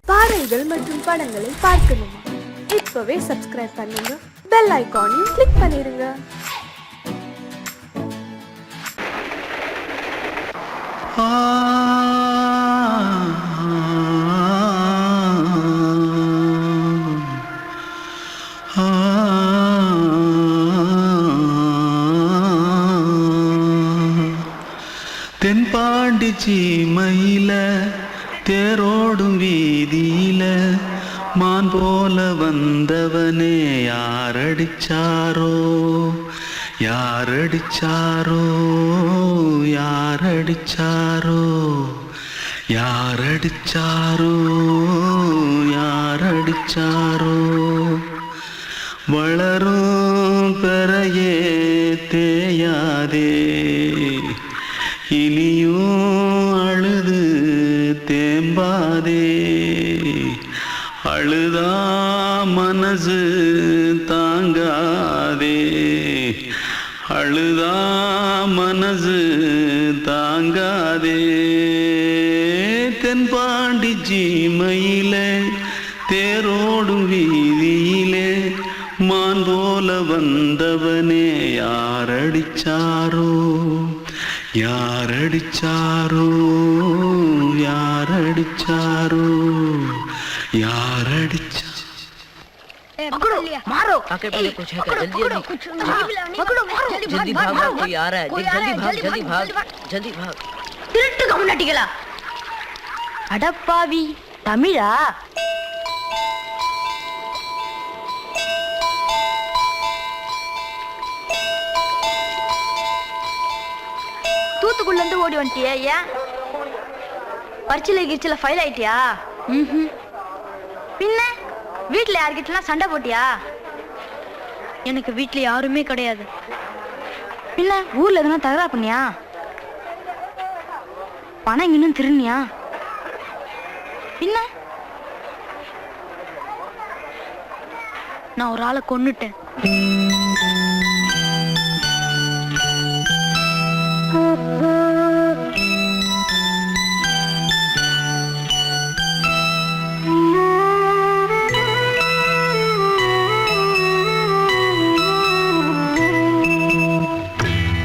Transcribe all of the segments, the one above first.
பாடல்கள் மற்றும் படங்களை பார்க்கணுமா? இப்பவே சப்ஸ்கிரைப் பண்ணுங்க, பெல் ஐகானையும் கிளிக் பண்ணிருங்க. தென்பாண்டி சீமையில தேரோடும் வீதியில மான் போல வந்தவனே யாரடிச்சாரோ யாரடிச்சாரோ யாரடிச்சாரோ யாரடிச்சாரோ யாரடிச்சாரோ வளரும் பெறையே தேயாதே இனியும் அழுது தேம்பாதே அழுதா மனசு தாங்காதே அழுதா மனசு தாங்காதே தென்பாண்டி சீமையிலே தேரோடும் வீதியிலே மான் போல வந்தவனே யாரடிச்சாரோ யாரடிச்சாரோ யாரடிச்சாரோ यारडिचा पकड़ो मारो आके पहले कुछ है क्या जल्दी पकड़ो मारो जल्दी भाग भाग कोई आ रहा है जल्दी भाग திருட்டு கம்முனட்டிகளா அடப்பாவி தமிழா தூத்துக்குள்ள இருந்து ஓடி வந்துட்டியா? ஏன் பரிச்சையில கிரிச்சில ஃபைல் ஆயிட்டியா? பின்ன வீட்டுல யார்கிட்டலாம் சண்டை போட்டியா? எனக்கு வீட்டுல யாருமே கிடையாது. பின்ன ஊர்ல எதுனா தகராறு பண்ணியா? பணம் இன்னும் திருநியா? பின்ன நான் ஒரு ஆளை கொன்னுட்டேன்.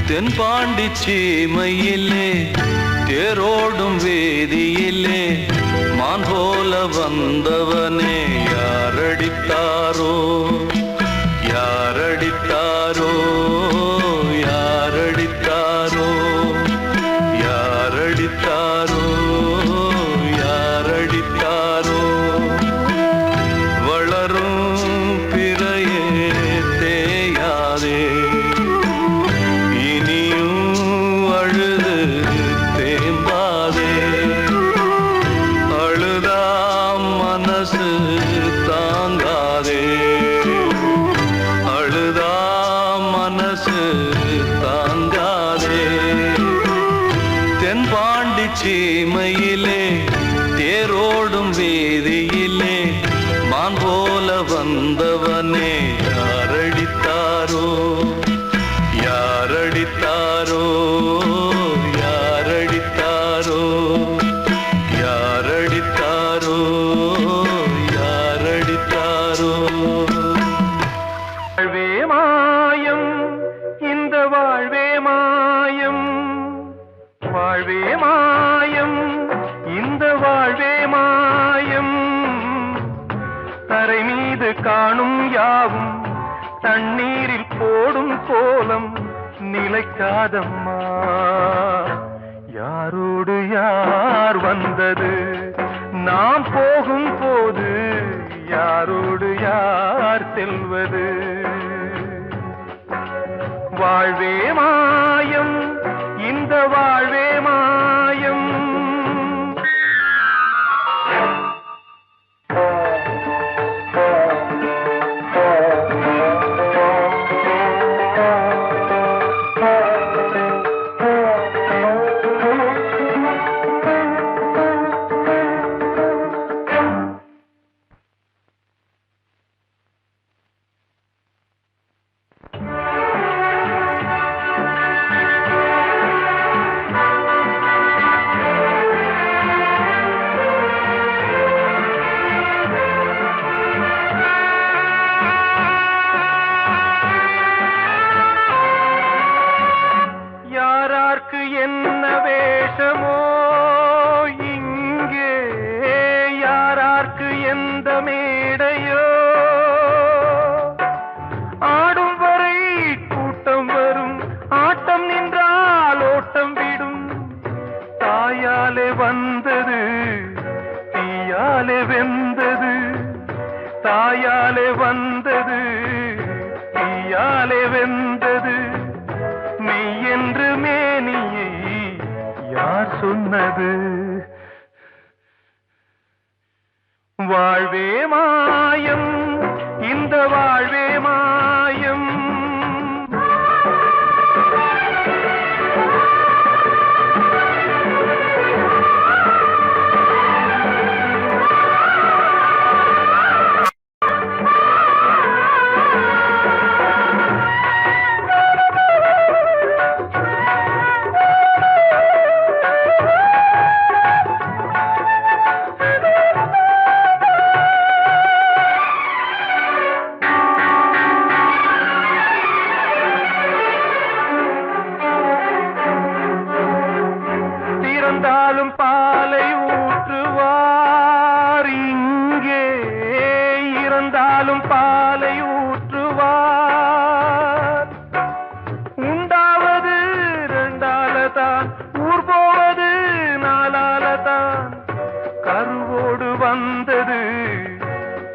தென்பாண்டி சீமையிலே தேரோடும் வேதியிலே மான் போல வந்தவனே யாரடித்தாரோ யாரடித்தாரோ யாரடித்தாரோ யாரடித்தாரோ யாரடித்தாரோ வளரும் பிறையே தேயாதே தாங்காதே அழுதா மனசு தாங்காதே தென்பாண்டி சீமையிலே தேரோடும் வேதியிலே மான் போல வந்தவனே யாரடித்தாரோ யாரடித்தாரோ யாரடித்தாரோ யாரடித்தாரோ வாழ்வே மாயம் இந்த வாழ்வே மாயம் வாழ்வே மாயம் இந்த வாழ்வே மாயம் தரை மீது காணும் யாவும் தண்ணீரில் போடும் கோலம் நிலைக்காதம்மா யாரோடு யார் வந்தது நாம் போகும் போது யாரோடு யார் செல்வது வாழ்வே மாயம் இந்த வாழ்வே மாயம் தீயாலே வெந்தது, தாயாலே வந்தது, தீயாலே வெந்தது, மெய் என்று மேனியை யார் சொன்னது? வாழ்வே மாயம், இந்த வாழ்வே மாயம். இறந்தாலும் பாலை ஊற்றுவார் இங்கே, இறந்தாலும் பாலை ஊற்றுவார். உண்டாவது ரெண்டாலதான், ஊர் போவது நாலாலதான். கருவோடு வந்தது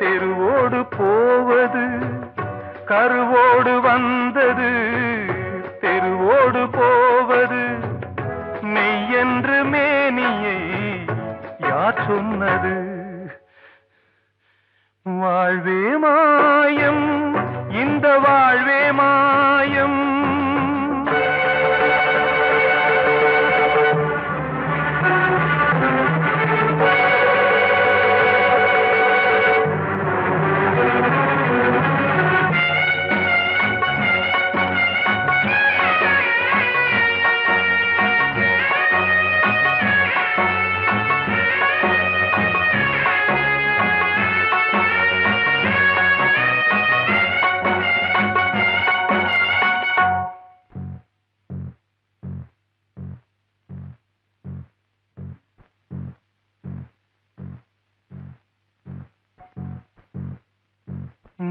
தெருவோடு போவது, கருவோடு வந்தது தெருவோடு போவது, மெய் என்று மேனியை யார் சொன்னது? வாழ்வே மாயம், இந்த வாழ்வே மாயம்.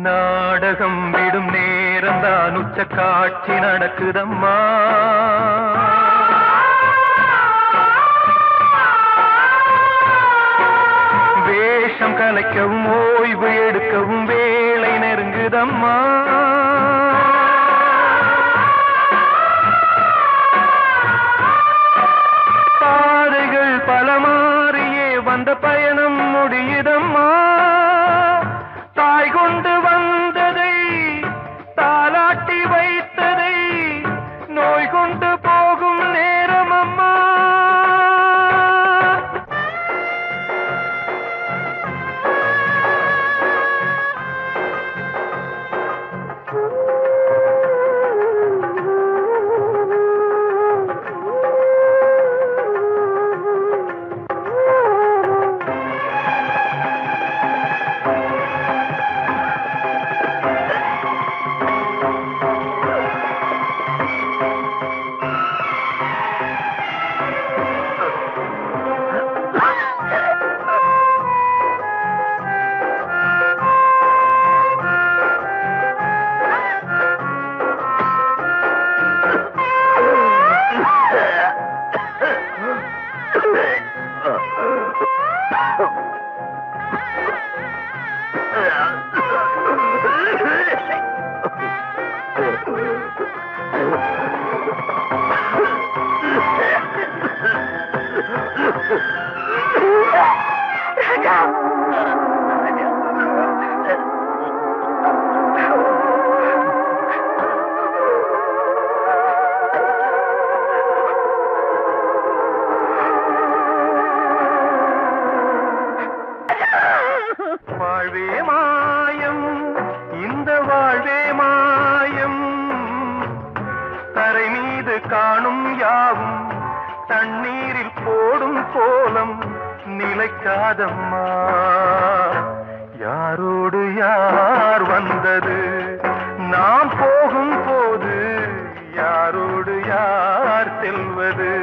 நாடகம் விடும் நேரம்தான் உச்ச காட்சி நடக்குதம்மா. வேஷம் கலைக்கவும் ஓய்வு எடுக்கவும் வேளை நெருங்குதம்மா. பாதைகள் பல மாறியே வந்த பயணம் முடியுதம்மா. தாய் கொண்டு வந்ததை தாலாட்டி வைத்ததை நோய் கொண்டு போகும் நேரம் அம்மா. வாழ்வே மாயம், இந்த வாழ்வே மாயம். தரை மீது காணும் யாவும் தண்ணீரில் போடும் கோலம் நிலைக்காதம்மா. யாரோடு யார் வந்தது நாம் போகும் போது, யாரோடு யார் செல்வது?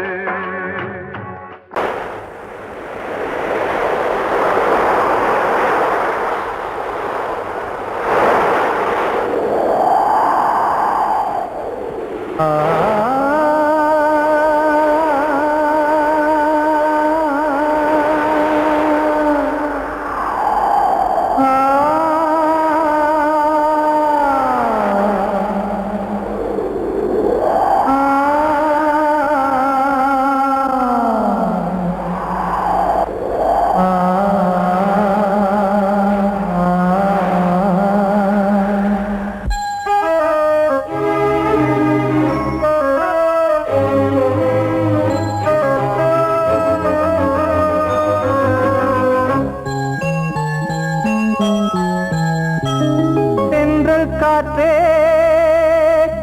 தென்றல் காற்றே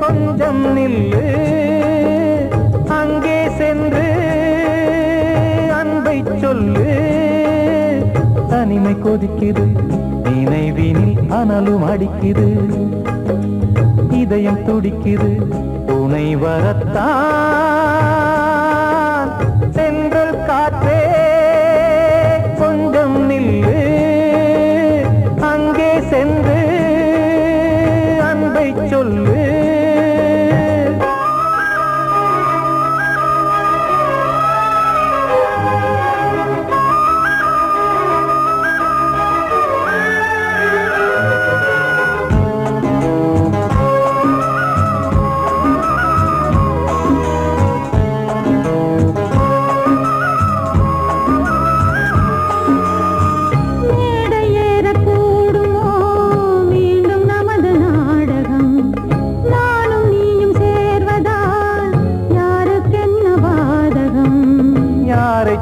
கொஞ்சம் நில்லு, அங்கே சென்று அன்பை சொல்லு. தனிமை கொதிக்குது, நினைவினில் அனலும் அடிக்குது, இதயம் துடிக்குது துணை வரத்தான். தென்றல் காற்றே கொஞ்சம் நில்லு, அங்கே சென்று அன்பை சொல்லு.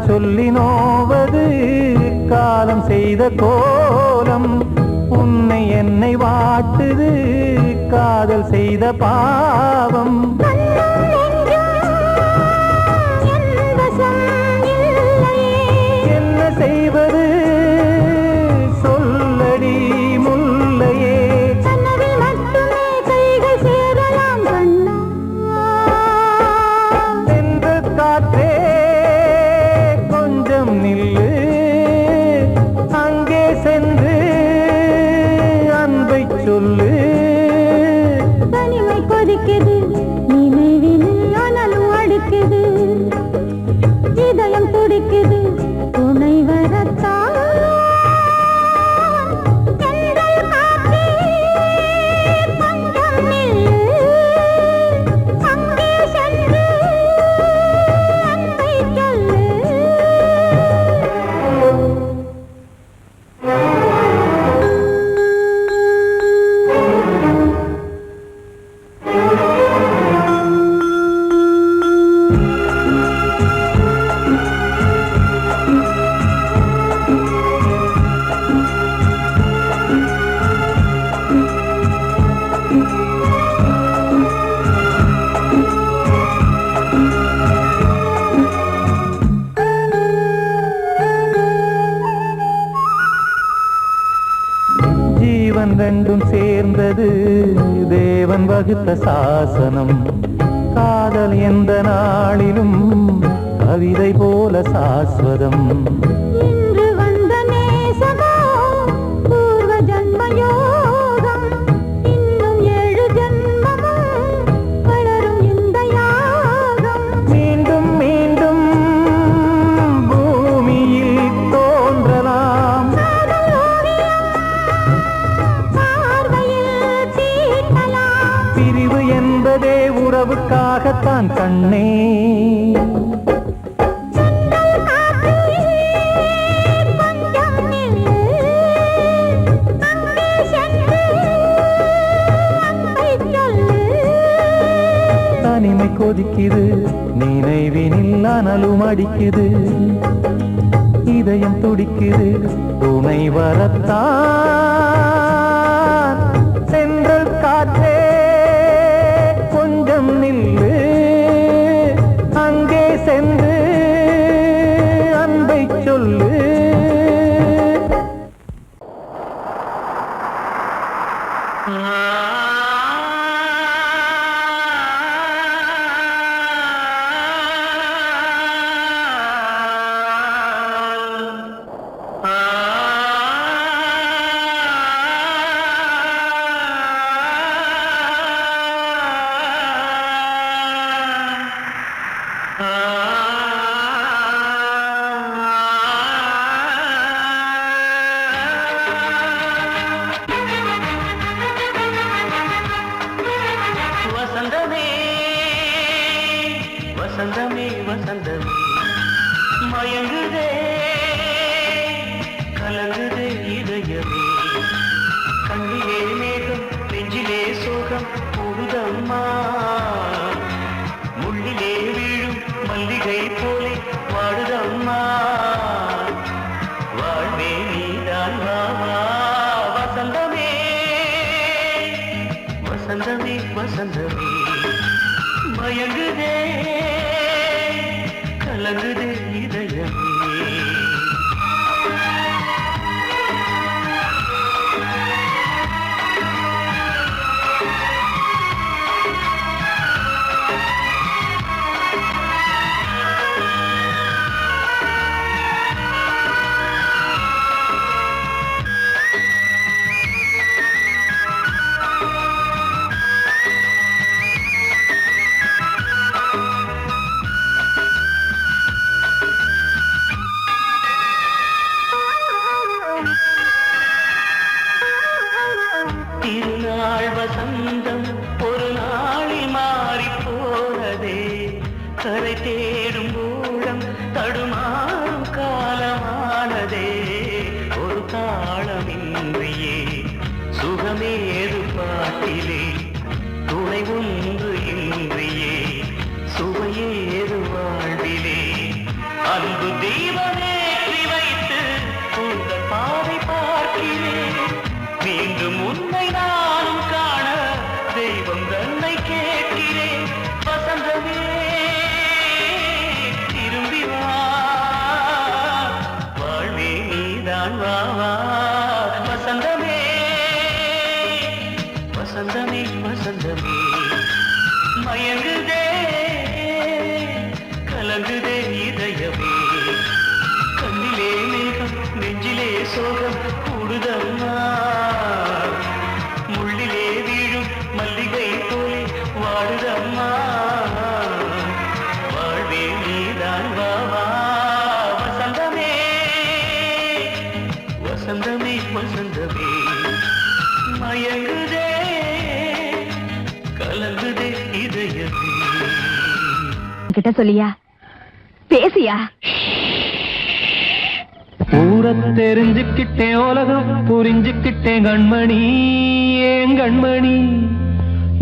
சொல்லி நோவது காலம் செய்த கோலம், உன்னை என்னை வாட்டுது காதல் செய்த பாவம். என்ன செய்வது சொல்லடி முல்லையே, சென்று காற்றே நில்லு, அங்கே சென்று அன்பை சொல்லு. தனிமை கொதிக்குது, நினைவினில் அனலும் அடிக்குது, இதயம் துடிக்குது துணை வரத்தான். ரெண்டும் சேர்ந்தது தேவன் வகுத்த சாசனம். காதல் எந்த நாளிலும் கவிதை போல சாஸ்வதம். இன்று வந்த நேசமோ பூர்வ ஜன்ம யோகம், இன்னும் 7 ஜன்மமும் வளரும் இந்த யாகம். மீண்டும் மீண்டும் பூமியில் தோன்றலாம், பிரிவு என்பதே உறவுக்காகத்தான் கண்ணே. தனிமை கொதிக்குது, நினைவினில் அனலும் அடிக்குது, இதயம் துடிக்குது துணை வரத்தான். சென்றல் காற்றே கொஞ்சம் நில்லு, அங்கே சென்று அன்பை சொல்லு. வசந்தமே வசந்தமே வசந்தமே மயங்குதே கலங்குதே இதயமே, கண்ணிலே மேகம் நெஞ்சிலே சோகம் கூடுதம்மா, முள்ளிலே வீழும் மல்லிகை போலே வாடுதம்மா, வாழ்வே நீதான் வாவா. வசந்தமே மயங்குதே கலங்குதே இதயமே திருநாள் வசந்தம் ஒரு நாளில் மாறி போனதே கரை தேடும் ஊழம் தடுமாறும் காலமானதே ஒரு தாளமின்றியே சுகமேது பாட்டிலே துணை ஒன்று இன்றியே சுவையேது வாழ்விலே அன்பு தீபமேற்றி வைத்து உங்கள் பாதை பார்க்கிறேன் மீண்டும் உன்னை நானும் காண தெய்வம் தன்னை கேட்கிறேன் வசந்தமே திரும்பி வா வாழ்வே நீதான் வா வா வசந்தமே வசந்தமே வசந்தமே மயங்குதே கலங்குதே இதயமே கண்ணிலே மேகம் நெஞ்சிலே சோகம் கூடுதம்மா முள்ளிலே வீழும் மல்லிகை போலே வாடுதம்மா வாழ்வே நீதான் வா வா வசந்தமே வசந்தமே வசந்தமே மயங்குதே கலங்குதே இதயமே கிட்ட சொல்லியா பேசியா ஊரை தெரிஞ்சுக்கிட்டேன் உலகம் புரிஞ்சுக்கிட்டேன் கண்மணி ஏன் கண்மணி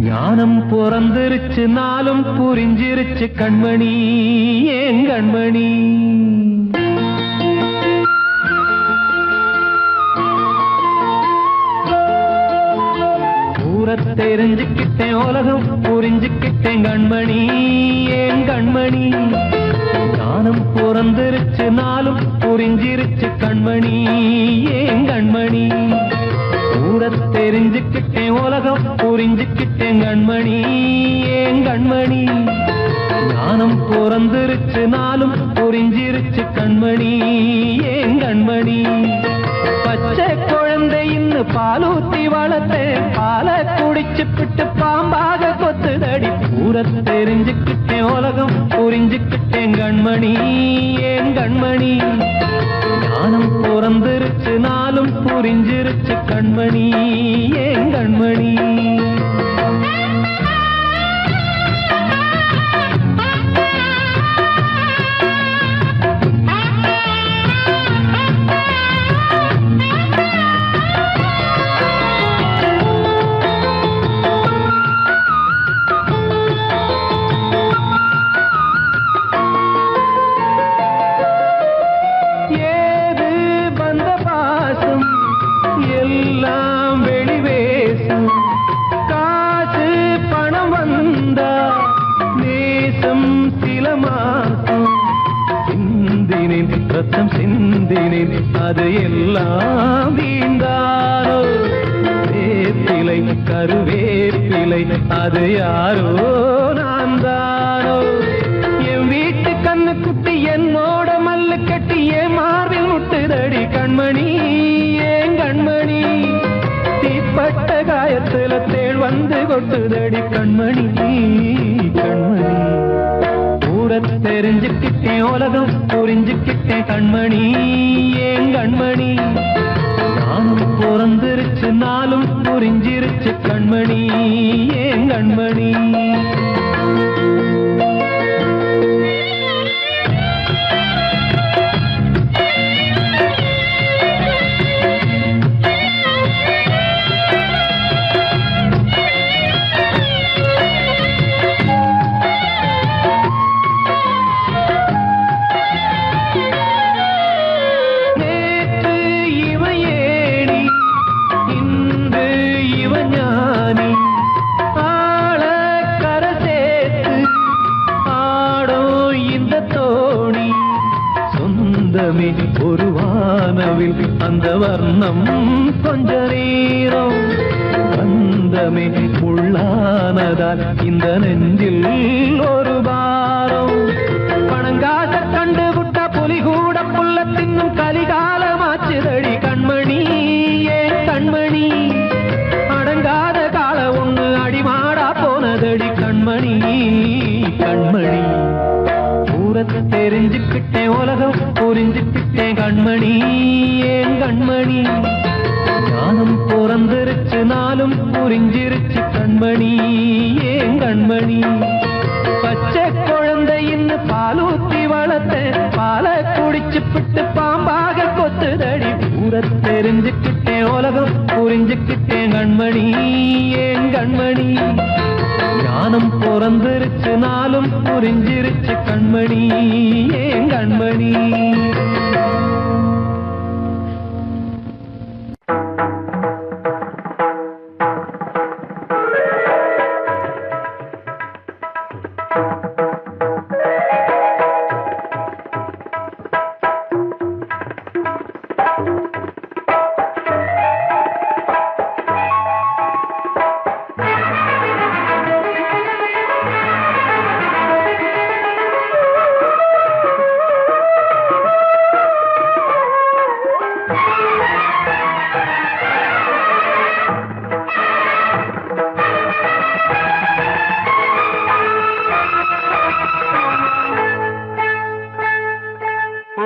ஞானம் பிறந்திருச்சு நாளும் புரிஞ்சிருச்சு கண்மணி ஏன் கண்மணி ஊரை தெரிஞ்சுக்கிட்டேன் உலகம் புரிஞ்சுக்கிட்டேன் கண்மணி ஏன் கண்மணி ஞானம் பிறந்திருச்சு நாளும் புரிஞ்சிருச்சு கண்மணி ஏன் கண்மணி ஊரை தெரிஞ்சுக்கிட்டேன் உலகம் புரிஞ்சுக்கிட்டேன் கண்மணி ஏன் கண்மணி ஞானம் பிறந்திருச்சு நாளும் புரிஞ்சிருச்சு கண்மணி ஏன் கண்மணி பச்சை குழந்தை இன்னும் பாலூத்தி வளர்த்தேன் பாலை குடிச்சு பிட்டு பாம்பாக கொத்துதடி ஊரை தெரிஞ்சுக்கிட்டேன் உலகம் புரிஞ்சுக்கிட்டேன் கண்மணி ஏன் கண்மணி ஞானம் பிறந்திருச்சு நாளும் புரிஞ்சிருச்சு கண்மணி ஏன் கண்மணி சிந்தினேன் அது எல்லாம் வீண்டாரோ வேப்பிலை கருவேப்பிலை அது யாரோ நான் தானோ என் வீட்டு கண்ணு குட்டி என்னோட மல்லு கட்டி என் மார்பில் முட்டுதடி கண்மணி ஏன் கண்மணி தீப்பட்ட காயத்துல தேள் வந்து கொட்டுதடி கண்மணி கண்மணி ஊரை தெரிஞ்சுக்கிட்டேன் உலகம் புரிஞ்சுக்கிட்டேன் கண்மணி ஏன் கண்மணி நானும் பிறந்திருச்சு நாளும் புரிஞ்சிருச்சு கண்மணி ஏன் கண்மணி ஆள வர்ணம் கொஞ்ச நேரம் பந்தமே உள்ளானதால் இந்த நெஞ்சில் ஒரு பாரம் பணங்காச கண்டு விட்ட புலி கூட புல்ல தின்னும் கலிகாலமாச்சுதடி கண்மணி ஏன் கண்மணி அடங்காத கால ஒண்ணு அடிமாடா போனதடி கண்மணி கண்மணி ஊரத்தை தெரிஞ்சுக்கிட்டேன் உலகம் புரிஞ்சுக்கிட்டேன் கண்மணி ஏன் கண்மணி ஞானம் பிறந்திருச்சு நாளும் புரிஞ்சிருச்சு கண்மணி ஏன் கண்மணி பச்சை குழந்தையின்னு பாலூத்தி வளர்த்தேன் பாலை குடிச்சுப்பிட்டு பாம்பாக கொத்துதடி ஊரத்தை தெரிஞ்சுக்கிட்டேன் உலகம் புரிஞ்சுக்கிட்டேன் கண்மணி ஏன் கண்மணி ஞானம் பிறந்திருச்சு நாளும் புரிஞ்சிருச்சு கண்மணி ஏன் கண்மணி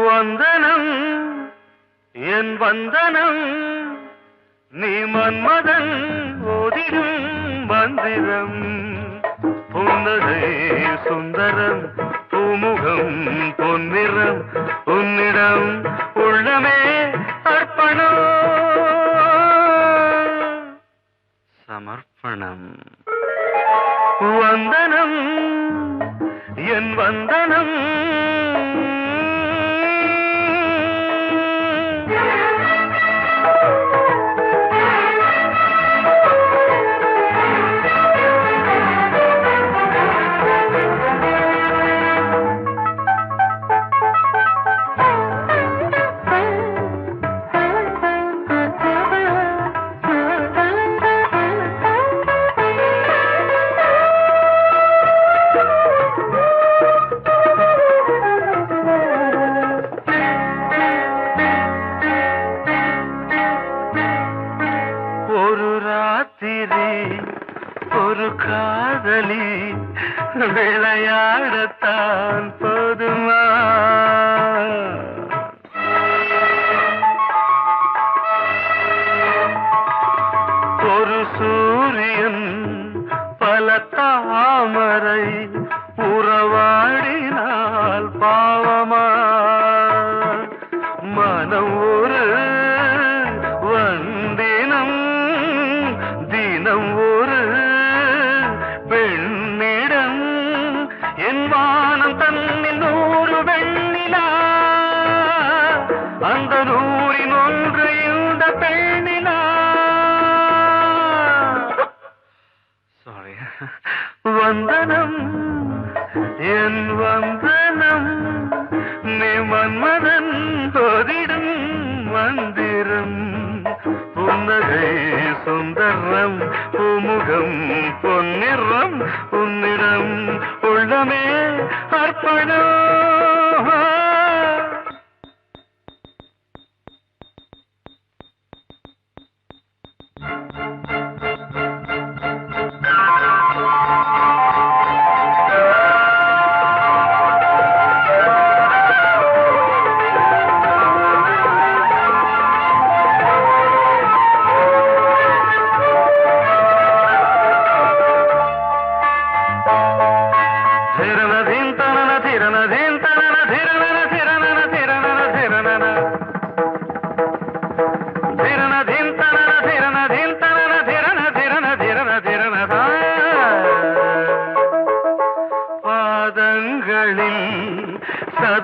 வந்தனம் என் வந்தனம் நீ மன்மதன் ஓதிடும் மந்திரம் புன்னகை சுந்தரம் பூமுகம் பொன்னிறம் உன்னிடம் உள்ளமே அர்ப்பணம் சமர்ப்பணம் வந்தனம் என் வந்தனம் ஒரு காதலி விளையாடத்தான் போதுமா ஒரு சூரியன் பல தாமரை உறவாடினால் பாவமா மனம் ஒரு வந்தினம் தினம் ஒரு பெண்ணிடம் என் வானம் தன்னில் 100 வெண்ணிலா அந்த 100ன் ஒன்று இந்த பெண்ணிலா சாரி வந்தனம் என் வந்தனம் நீ மன்மதன் ஓதிடும் மந்திரம் புன்னகை சுந்தரம் பூமுகம் பொன்னிறம் உன்னிடம் உள்ளமே அர்ப்பணம்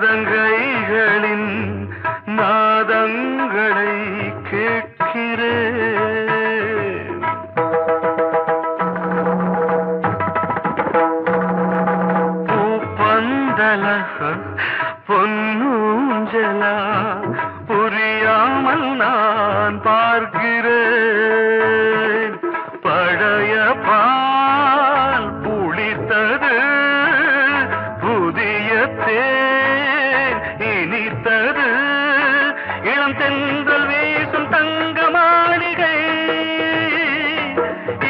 சதங்கைகளின் நாதங்களை கேட்கிறேன் பூப்பந்தல பொன்னூஞ்சலா புரியாமல் நான் நான் பார்க்கிறேன். பழைய பால் புளித்தது, புதிய தேன் இனித்தது, இளம் தென்றல் வீசும் தங்க மாளிகை,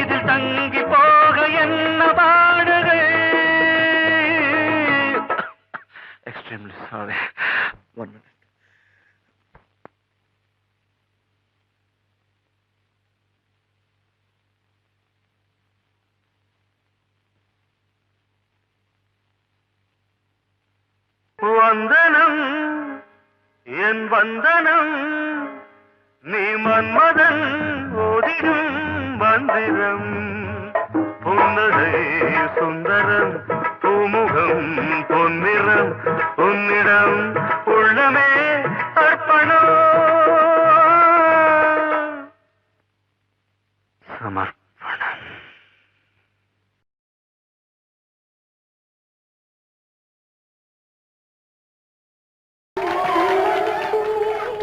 இதில் தங்கி போக என்ன பாடுகை. Extremely sorry. 1 minute. வந்தனம் என் வந்தனம், நீ மன்மதன் ஓதிடும் மந்திரம். புன்னகை சுந்தரம், பூமுகம் பொன்னிறம், உன்னிடம் உள்ளமே அர்ப்பணம் சமர்ப்பணம்.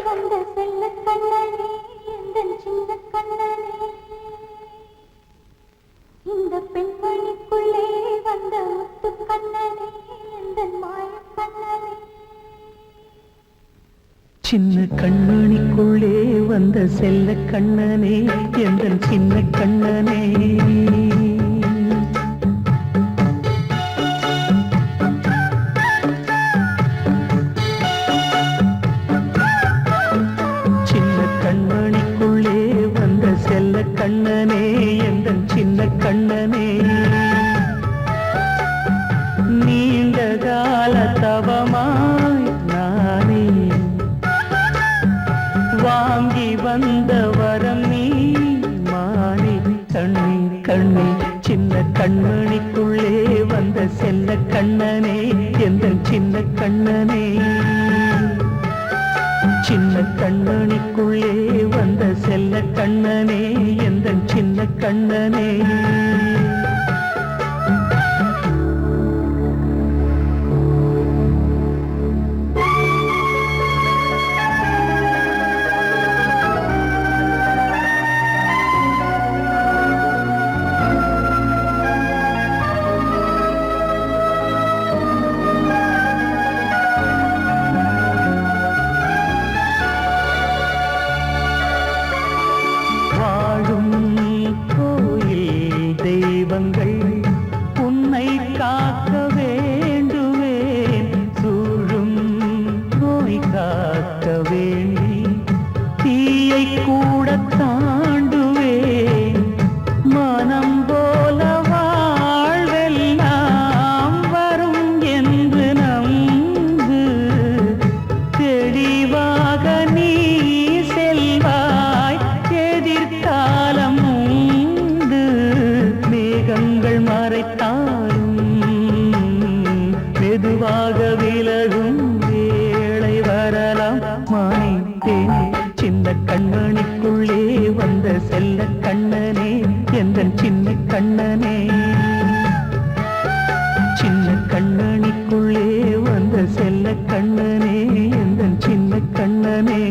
வந்த செல்ல கண்ணனே எந்தன் சின்ன கண்ணனே, இந்த பெண்மணிக்குள்ளே வந்த முத்து கண்ணனே எந்தன் மாய கண்ணனே. சின்ன கண்மணிக்குள்ளே வந்த செல்ல கண்ணனே எந்தன் சின்ன கண்ணனே. சின்ன கண்மணிக்குள்ளே வந்த செல்ல கண்ணனே எந்தன் சின்ன கண்ணனே. நீண்ட கால தவமாய் நானே வாங்கி வந்த வரம் நீ மானே. கண்ணே கண்ணே சின்ன கண்மணிக்குள்ளே வந்த செல்ல கண்ணனே எந்தன் சின்ன கண்ணனே. சின்ன கண்மணிக்குள்ளே வந்த செல்ல கண்ணனே எந்தன் சின்ன கண்ணனே. உன்னை காக்க வேண்டுவேன், சூழும் நோய் காக்க வேண்டி தீயை கூட தாண்டுவேன். மனம் போல வாழ்வெல்லாம் வரும் என்று நம்பு, தெளிவாக நீ செல்வாய், எதிர்காலம் உண்டு. மேகங்கள் மறைத்தாலும் மெதுவாக விலகும் வேளை வரலாம். மானேன் சின்ன கண்மணிக்குள்ளே வந்த செல்ல கண்ணனே எந்தன் சின்ன கண்ணனே. சின்ன கண்ணனிக்குள்ளே வந்த செல்ல கண்ணனே எந்தன் சின்ன கண்ணனே.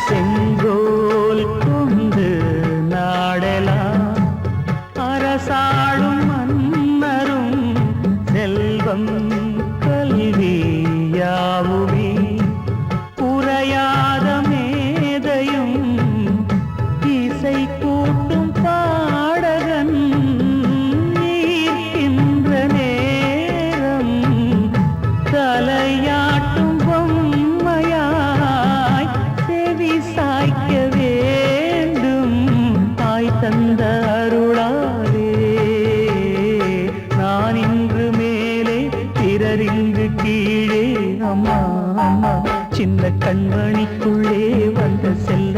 செங்கோல் கொண்டு நாடலாம் அரசாளும் மன்னரும், செல்வம் கல்வி யாவுமே உரையாத மேதையும், இசை கூட்டும் பாடகன் ஈர்க்கின்ற நேரம், தலையாட்டும் பொம்மையாய் செவி சாய்க்க வேண்டும். தாய் தந்த அருளாலே நான் இன்று மேலே, பிறரிங்கு கீழே. அம்மா அம்மா சின்ன கண்மணிக்குள்ளே வந்த செல்ல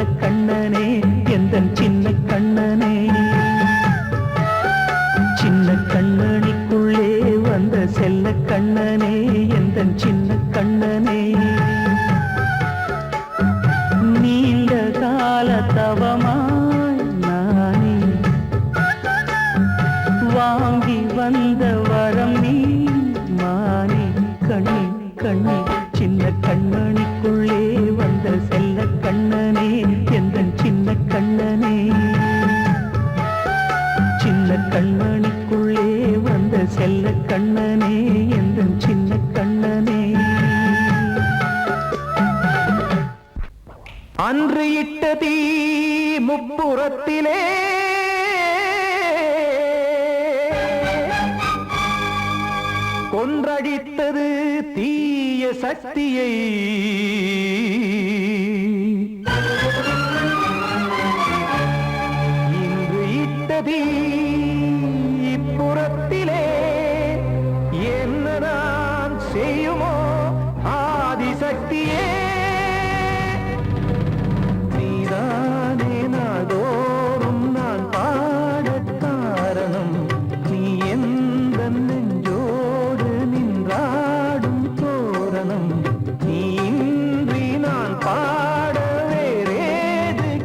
முப்புறத்திலே கொன்றடித்தது தீய சக்தியை இன்று இட்டதி இப்புறத்திலே என்னதான் செய்யுமோ ஆதிசக்தியே நீதானே நாள்தோறும் நான் பாடக் காரணம் நீ எந்த நெஞ்சோடு நின்றாடும் தோரணம் நீ இன்றி நான் பாட வேறேது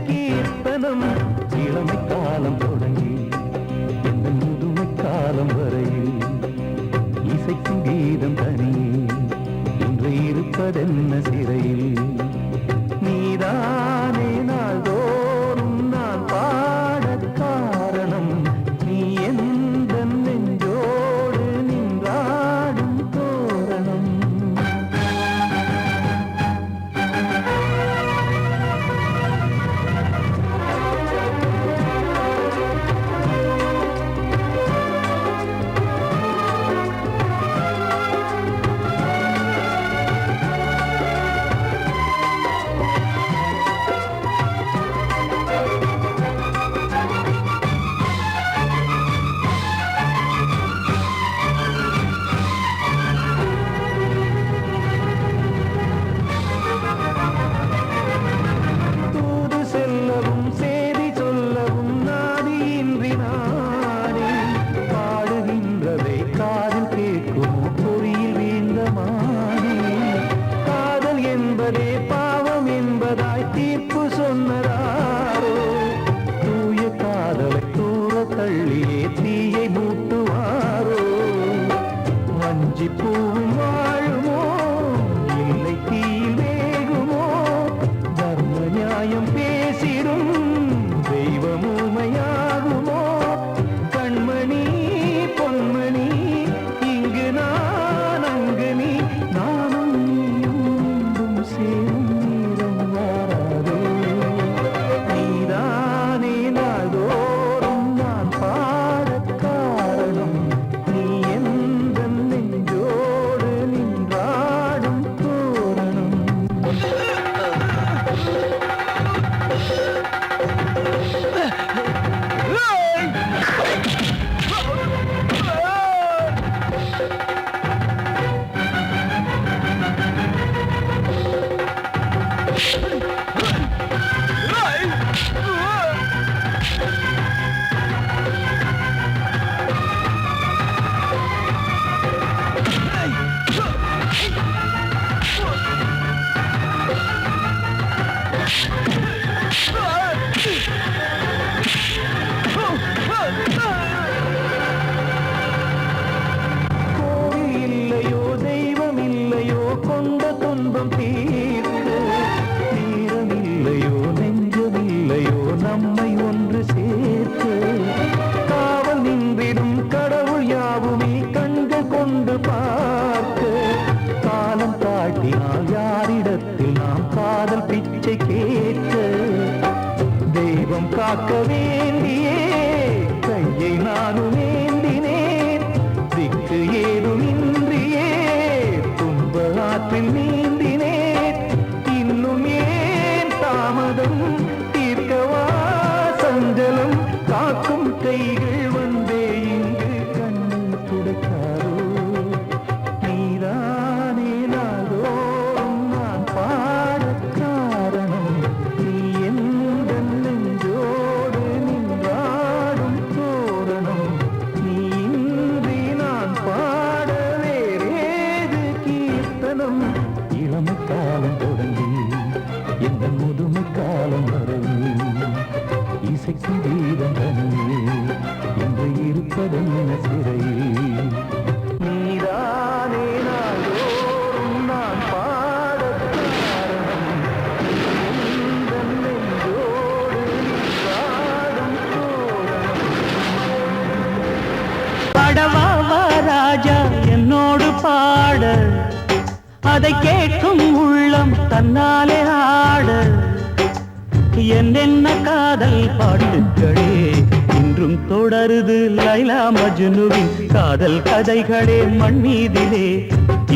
கீர்த்தனம் இளமை காலம் தொடங்கி எந்த முதுமை காலம் வரையில் இசைக்கும் கீதம் தனியே இன்று இருப்பதென்ன சிறையில் நீதானே நாள்தோறும் நான் பாடக் காரணம் நீ எந்த நெஞ்சோடு நின்றாடும் தோரணம் தூது செல்லவும் சேதி சொல்லவும் நாதியின்றி நானே பாடுகின்றதை காதில் கேட்கும் பொறியில் வீழ்ந்த மானே காதல் என்பதே பாவம் என்பதாய் தீர்ப்பு சொன்னதாரோ தூய காதலை தூர தள்ளியே தீயை மூட்டுவாரோ வஞ்சி பூவும் வாழுமோ இல்லை தீயில் வேகுமோ தர்ம நியாயம் பேசிடும் தெய்வம் ஊமையாகுமோ கண்மணி பொன்மணி இங்கு நான் அங்கு நீ நானும் நீயும் மீண்டும் சேரும் நேரம் வாராதோ நீதானே நாள்தோறும் நான் பாடக் காரணம் நீ எந்த நெஞ்சோடு நின்றாடும் தோரணம் கோவில் இல்லையோ தெய்வம் இல்லையோ கொண்ட துன்பம் தீர்க்க நேரம் இல்லையோ நெஞ்சம் இல்லையோ நம்மை ஒன்று சேர்க்க காவல் நின்றிடும் கடவுள் யாவுமே கண்கள் கொண்டு பார்க்க காலம் காட்டினால் யாரிடத்தில் நாம் காதல் பிச்சை கேட்க தெய்வம் காக்க வேண்டியே கையை நானும் ஏந்தினேன் திக்கு ஏதுமின்றியே துன்ப ஆற்றில் நீந்தினேன் இன்னும் ஏன் தாமதம் தீர்க்கவா சஞ்சலம் காக்கும் கைகள் வந்தே இங்கு கண்ணீர் துடைக்காரோ நீதானே நாள்தோறும் நான் பாடக் காரணம் நீ எந்த நெஞ்சோடு நின்றாடும் தோரணம் நீ இன்றி நான் பாட வேறேது கீர்த்தனம் இளமை காலம் தொடங்கி எந்த முதுமை காலம் வரையில் இசைக்கும் கீதம் தனியே என்று இருப்பதென்ன சிறையில் நீதானே நாள்தோறும் நான் பாடக் காரணம் எந்த நெஞ்சோடு நின்றாடும் தோரணம் பாடவா ராஜா என்னோடு பாட அதை கேட்கும் உள்ளம் தன்னாலே ஆட என்னென்ன காதல் பாட்டுகளே இன்றும் தொடருது லைலா மஜ்னுவின் காதல் கதைகளே மண் மீதிலே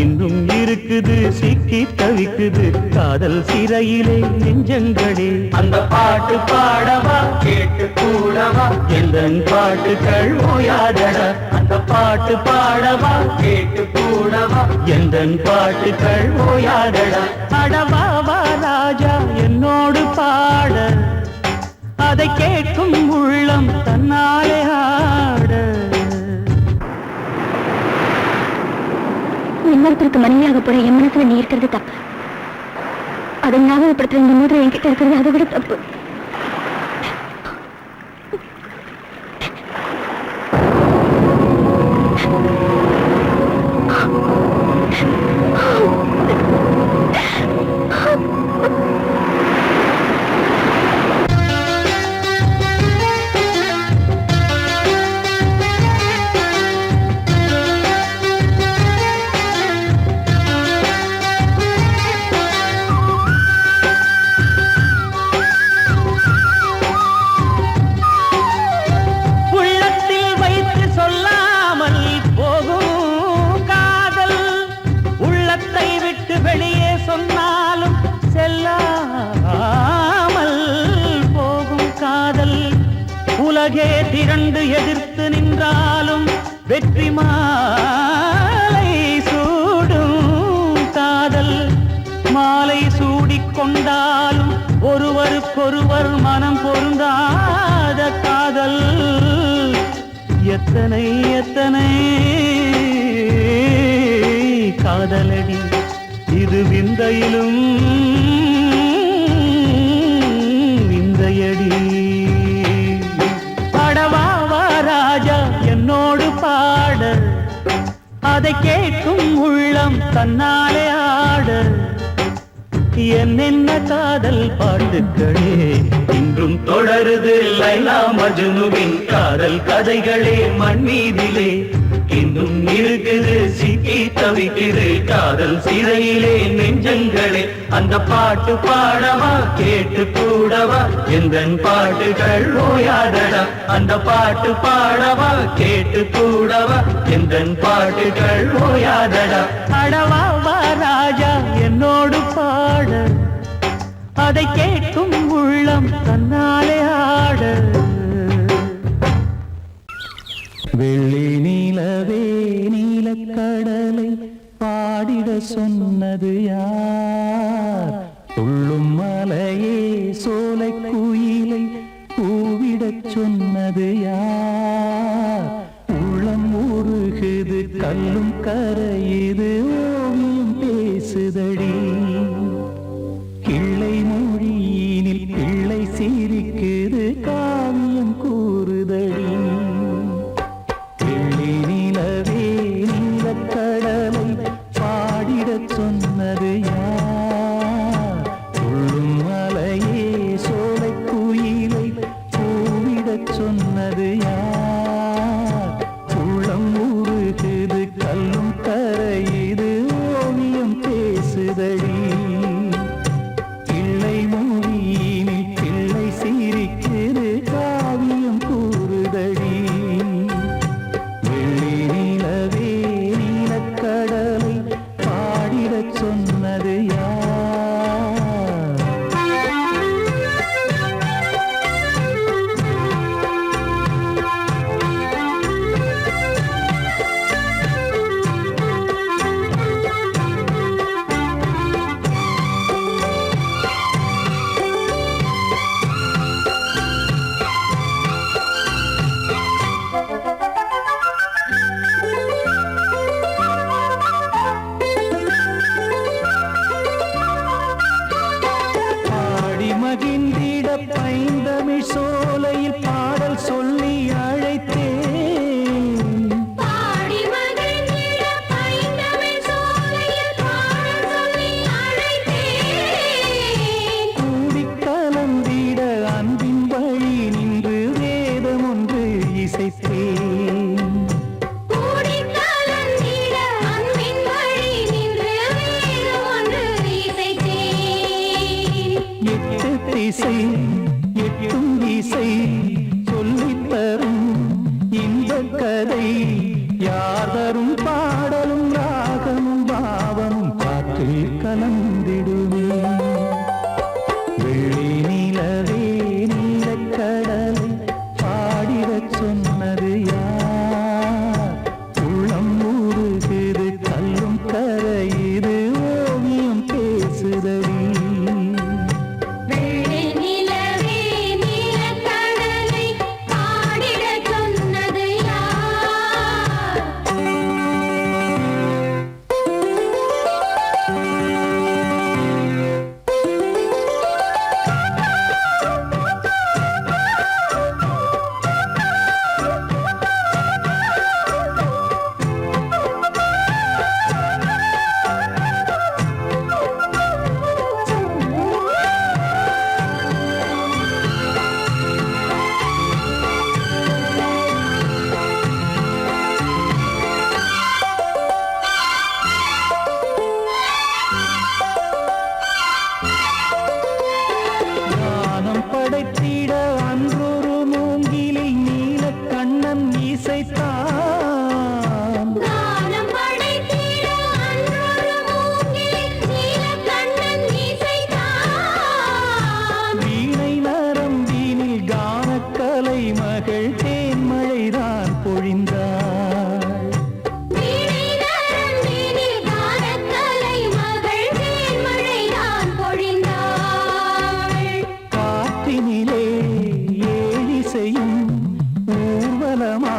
இன்னும் இருக்குது சிக்கி தவிக்குது காதல் சிறையிலே நெஞ்சங்களே அந்த பாட்டு பாடவா கேட்டு கூடவா எந்தன் பாட்டுகள் ஓயாதடா அந்த பாட்டு பாடவா கேட்டு கூடவா எந்தன் பாட்டுகள் ஓயாதடா அடவாவா ராஜா என்னோடு பாட அதை கேட்கும் உள்ளம் தன்னாலே ஆட இன்னொருத்தருக்கு மனைவியாக போற என் மனசுல நீ இருக்கிறது தப்பு அதை ஞாபகப்படுத்துற இந்த மூதிரை என்கிட்ட இருக்கிறது அதை விட தப்பு உலகே திரண்டு எதிர்த்து நின்றாலும் வெற்றி மாலை சூடும் காதல் மாலை சூடிக்கொண்டாலும் ஒருவருக்கொருவர் மனம் பொருந்தாத காதல் எத்தனை எத்தனை காதலடி இது விந்தையிலும் விந்தையடி ராஜா என்னோடு பாட அதை கேட்கும் உள்ளம் தன்னாலே ஆட என்னென்ன காதல் பாட்டுகளே இன்றும் தொடருது லைலா மஜ்னுவின் காதல் கதைகளே மண் மீதிலே இன்னும் இருக்குது சிக்கி தவிக்குது காதல் சிறையிலே நெஞ்சங்களே அந்த பாட்டு பாடவா கேட்டு கூடவா எந்தன் பாட்டுகள் ஓயாதடா அந்த பாட்டு பாடவா கேட்டு கூடவா எந்தன் பாட்டுகள் ஓயாதடா அடவாவா ராஜா என்னோடு பாட அதை கேட்கும் உள்ளம் தன்னாலே ஆட வெள்ளி நீலவே நீலக்கடலை பாடிட சொன்னது யார் துள்ளும் மலையே சோலை குயிலை பூவிடச் சொன்னது யார் உள்ளம் உருகுது கல்லும் கரையுது ஓவியம் பேசுதடி கிள்ளை மொழியினில் பிள்ளை சிரிக்குது காவியம் கூறுதடி கடலை பாடிடச் சொன்னது யார் துள்ளும் மலையே சோலை குயிலை பூவிடச் சொன்னது யார் உள்ளம் உருகுது கல்லும் கரையுது ஓவியம் பேசுதடி கிள்ளை மொழியினில் பிள்ளை சிரிக்குது காவியம் கூறுதடி கடலை பாடிடச் சொன்னது மகிழ்ந்திட பைந்தமிழ் சோலையில் பாடல் சொல்லி அழைத்தேன் பாடி மகிழ்ந்திட பைந்தமிழ் சோலையில் பாடல் சொல்லி அழைத்தேன் கூடி கலந்திட அன்பின் வழி நின்று வேதம் ஒன்று இசைத்தேன் கூடி கலந்திட அன்பின் வழி நின்று வேதம் ஒன்று இசைத்தேன் எட்டு திசை ஏழிசையும் ஊர்வலமா